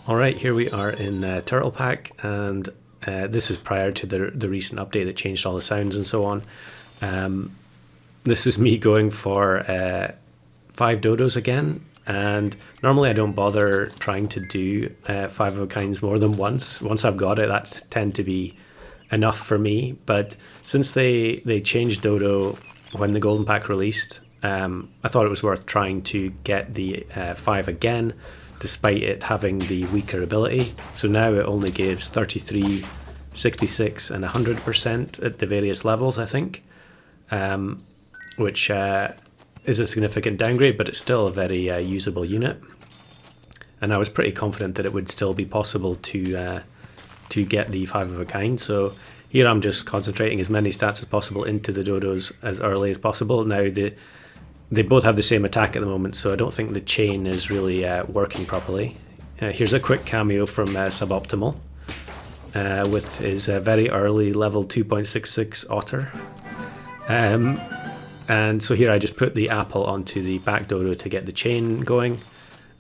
Alright, here we are in Turtle Pack, and this is prior to the recent update that changed all the sounds and so on. This is me going for 5 dodos again, and normally I don't bother trying to do 5 of a kinds more than once. Once I've got it, that's tend to be enough for me, but since they changed Dodo when the Golden Pack released, I thought it was worth trying to get the 5 again, despite it having the weaker ability. So now it only gives 33, 66 and 100% at the various levels, I think, which is a significant downgrade, but it's still a very usable unit. And I was pretty confident that it would still be possible to get the 5 of a kind. So here I'm just concentrating as many stats as possible into the Dodos as early as possible. Now they both have the same attack at the moment, so I don't think the chain is really working properly. Here's a quick cameo from Suboptimal with his very early level 2.66 Otter. And so here I just put the apple onto the back Dodo to get the chain going,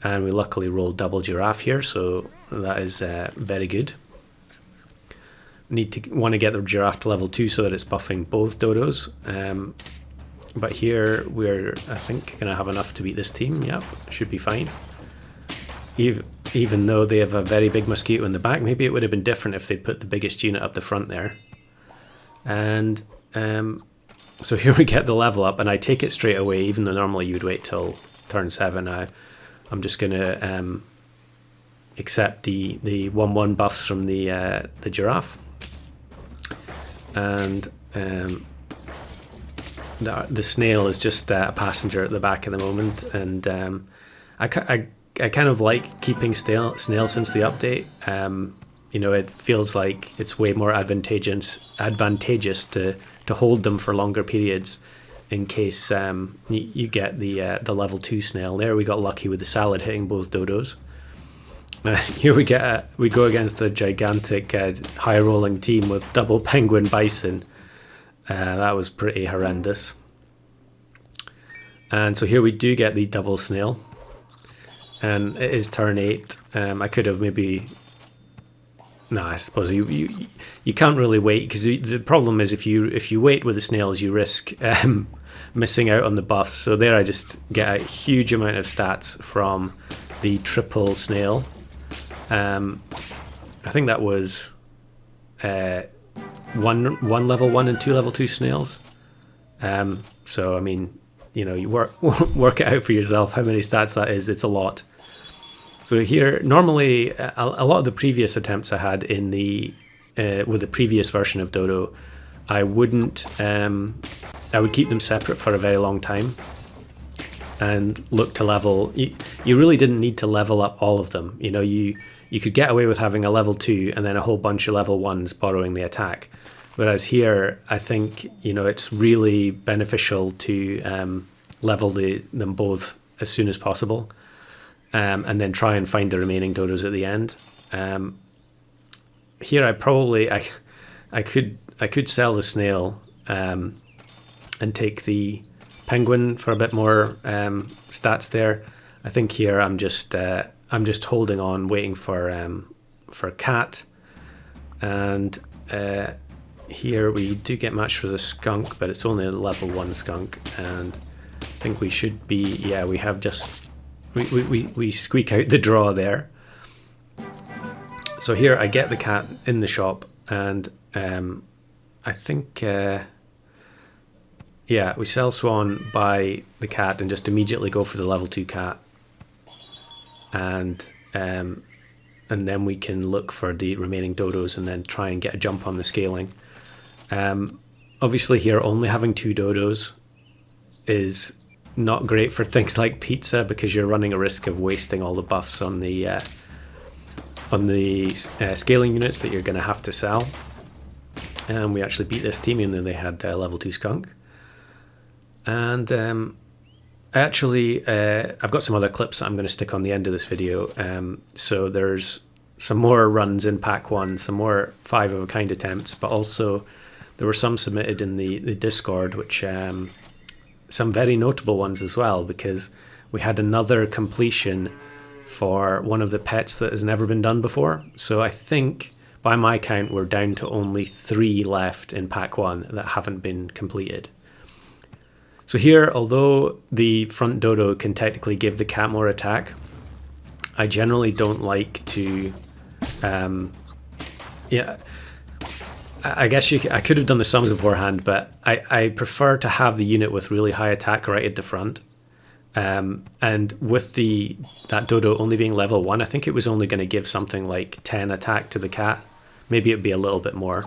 and we luckily rolled double giraffe here, so that is very good. Want to get the giraffe to level 2 so that it's buffing both Dodos. But here we're, I think, going to have enough to beat this team. Yep, should be fine. Even though they have a very big mosquito in the back, maybe it would have been different if they'd put the biggest unit up the front there. And so here we get the level up, and I take it straight away, even though normally you would wait till turn 7. I'm just going to accept the 1/1 buffs from the giraffe. And the snail is just a passenger at the back at the moment, and I kind of like keeping snail since the update. You know, it feels like it's way more advantageous to hold them for longer periods in case you get the level 2 snail. There we got lucky with the salad hitting both Dodos. Here we go against a gigantic high rolling team with double penguin bison. That was pretty horrendous. And so here we do get the double snail, and it is turn 8. I could have maybe... No, I suppose you can't really wait, because the problem is if you wait with the snails, you risk missing out on the buffs. So there I just get a huge amount of stats from the triple snail. I think that was one level 1 and 2 level 2 snails. So I mean, you know, you work it out for yourself how many stats that is. It's a lot. So here, normally a lot of the previous attempts I had in the with the previous version of Dodo, I wouldn't. I would keep them separate for a very long time and look to level. You really didn't need to level up all of them. You know, you could get away with having a level 2 and then a whole bunch of level 1s borrowing the attack. Whereas here, I think, you know, it's really beneficial to level them both as soon as possible, and then try and find the remaining Dodos at the end. Here, I could sell the snail and take the penguin for a bit more stats there. I think here I'm just holding on, waiting for cat, and here we do get matched with a skunk, but it's only a level 1 skunk, and I think we should be, yeah, we have just we squeak out the draw there. So here I get the cat in the shop, and I think yeah, we sell Swan, buy the cat, and just immediately go for the level 2 cat. And then we can look for the remaining Dodos and then try and get a jump on the scaling. Obviously here only having 2 Dodos is not great for things like pizza, because you're running a risk of wasting all the buffs on the scaling units that you're going to have to sell. And we actually beat this team, even though they had level 2 skunk. And actually, I've got some other clips that I'm going to stick on the end of this video. So there's some more runs in Pack 1, some more 5 of a kind attempts, but also there were some submitted in the Discord, which some very notable ones as well, because we had another completion for one of the pets that has never been done before. So I think by my count we're down to only 3 left in pack 1 that haven't been completed. So here, although the front Dodo can technically give the cat more attack, I generally don't like to, I guess I could have done the sums beforehand, but I prefer to have the unit with really high attack right at the front. And with that Dodo only being level 1, I think it was only going to give something like 10 attack to the cat. Maybe it'd be a little bit more.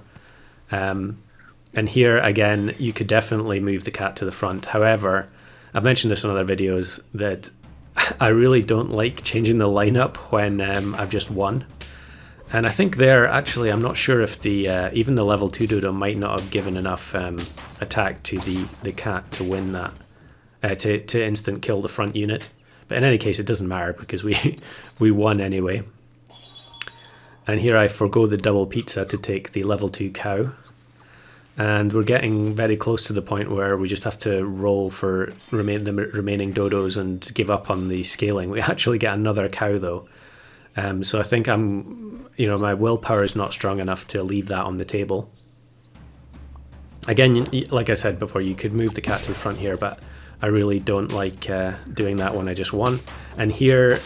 And here, again, you could definitely move the cat to the front. However, I've mentioned this in other videos that I really don't like changing the lineup when I've just won. And I think there, actually, I'm not sure if even the level 2 Dodo might not have given enough attack to the cat to win that, to instant kill the front unit. But in any case, it doesn't matter because we won anyway. And here I forgo the double pizza to take the level 2 cow. And we're getting very close to the point where we just have to roll for the remaining Dodos and give up on the scaling. We actually get another cow though. So I think my willpower is not strong enough to leave that on the table. Again, like I said before, you could move the cat to the front here, but I really don't like doing that when I just won. And here,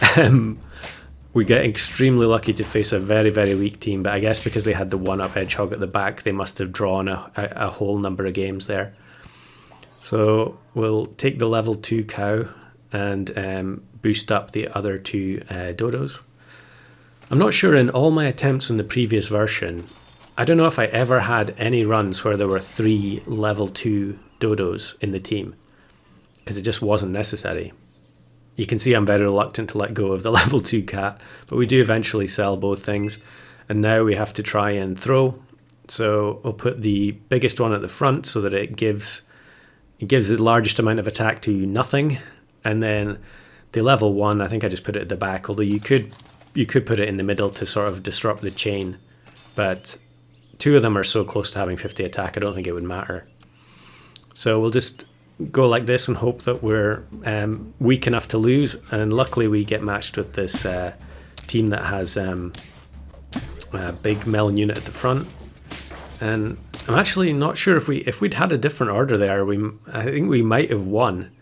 we get extremely lucky to face a very, very weak team, but I guess because they had the 1-up hedgehog at the back, they must have drawn a whole number of games there. So we'll take the level 2 cow and boost up the other 2 Dodos. I'm not sure, in all my attempts in the previous version, I don't know if I ever had any runs where there were 3 level 2 Dodos in the team, because it just wasn't necessary. You can see I'm very reluctant to let go of the level 2 cat, but we do eventually sell both things. And now we have to try and throw. So we'll put the biggest one at the front so that it gives the largest amount of attack to nothing. And then the level 1, I think I just put it at the back, although you could put it in the middle to sort of disrupt the chain. But 2 of them are so close to having 50 attack, I don't think it would matter. So we'll just go like this and hope that we're weak enough to lose, and luckily we get matched with this team that has a big melon unit at the front. And I'm actually not sure if we'd had a different order there, I think we might have won.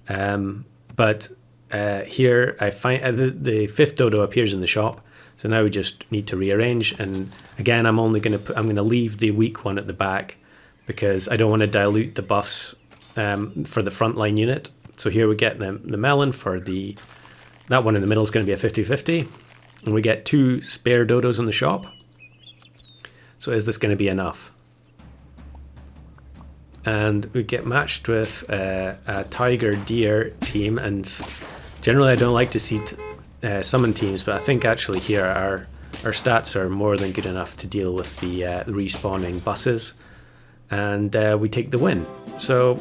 But here I find the 5th Dodo appears in the shop, so now we just need to rearrange. And again, I'm going to leave the weak one at the back because I don't want to dilute the buffs for the frontline unit. So here we get the melon for that one in the middle is going to be a 50-50, and we get 2 spare Dodos in the shop. So is this going to be enough? And we get matched with a tiger deer team, and generally I don't like to see summon teams, but I think actually here our stats are more than good enough to deal with the respawning buses, and we take the win. So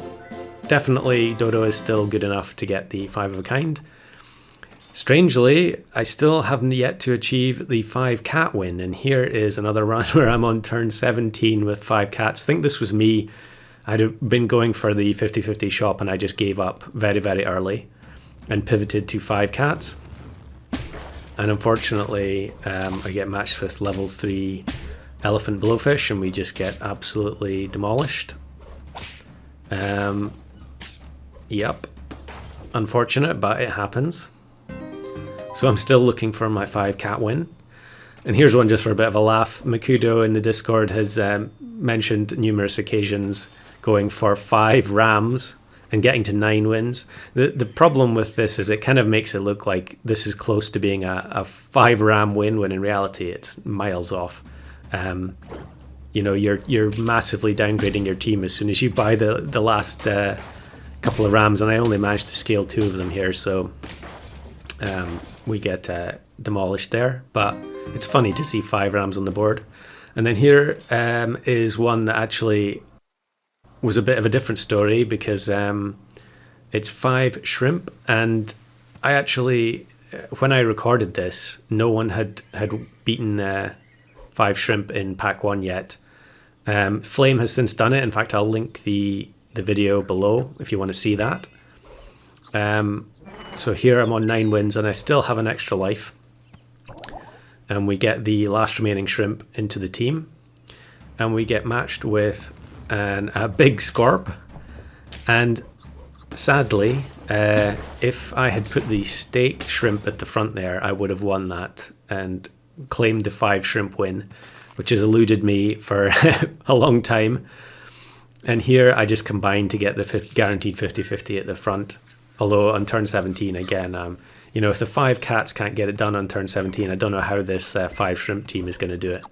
definitely Dodo is still good enough to get the 5 of a kind. Strangely, I still haven't yet to achieve the 5 cat win, and here is another run where I'm on turn 17 with 5 cats. I think this was me. I'd been going for the 50-50 shop and I just gave up very, very early and pivoted to 5 cats. And unfortunately, I get matched with level 3 elephant blowfish and we just get absolutely demolished. Yep, unfortunate, but it happens. So I'm still looking for my 5 cat win. And here's one just for a bit of a laugh. Makudo in the Discord has mentioned numerous occasions going for 5 rams and getting to 9 wins. The problem with this is it kind of makes it look like this is close to being a 5 ram win, when in reality it's miles off. You're massively downgrading your team as soon as you buy the last couple of rams, and I only managed to scale 2 of them here, so we get demolished there. But it's funny to see 5 rams on the board. And then here is one that actually was a bit of a different story, because it's 5 shrimp, and I actually, when I recorded this, no one had beaten 5 shrimp in pack 1 yet. Flame has since done it. In fact, I'll link the video below if you want to see that. So here I'm on 9 wins and I still have an extra life. And we get the last remaining shrimp into the team. And we get matched with a big scorp. And sadly, if I had put the steak shrimp at the front there, I would have won that and claimed the 5 shrimp win, which has eluded me for a long time. And here I just combined to get the guaranteed 50-50 at the front. Although on turn 17, again, you know, if the 5 cats can't get it done on turn 17, I don't know how this 5 shrimp team is going to do it.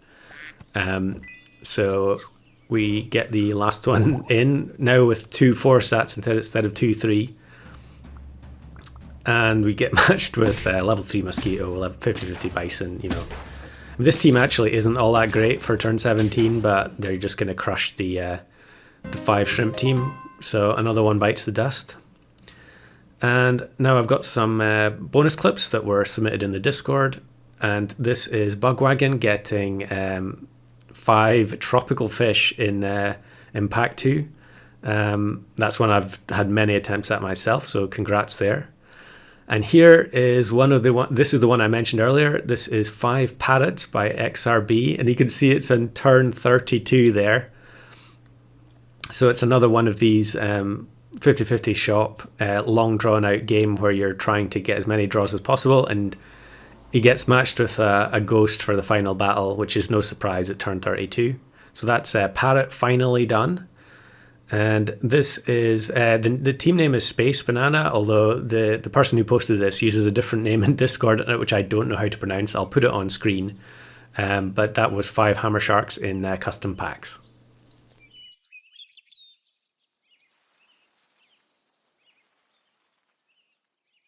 So we get the last one in now with 2 4 stats instead of 2 3. And we get matched with level 3 mosquito, level 50-50 bison, you know. This team actually isn't all that great for turn 17, but they're just going to crush the 5 shrimp team. So another one bites the dust. And now I've got some bonus clips that were submitted in the Discord. And this is Bugwagon getting 5 tropical fish in Pack 2. That's one I've had many attempts at myself, so congrats there. And here is this is the one I mentioned earlier. This is 5 parrots by XRB, and you can see it's on turn 32 there. So it's another one of these 50-50 shop, long drawn out game where you're trying to get as many draws as possible, and he gets matched with a ghost for the final battle, which is no surprise at turn 32. So that's Parrot finally done. And this is, the team name is Space Banana, although the person who posted this uses a different name in Discord, which I don't know how to pronounce. I'll put it on screen. But that was 5 Hammer Sharks in custom packs.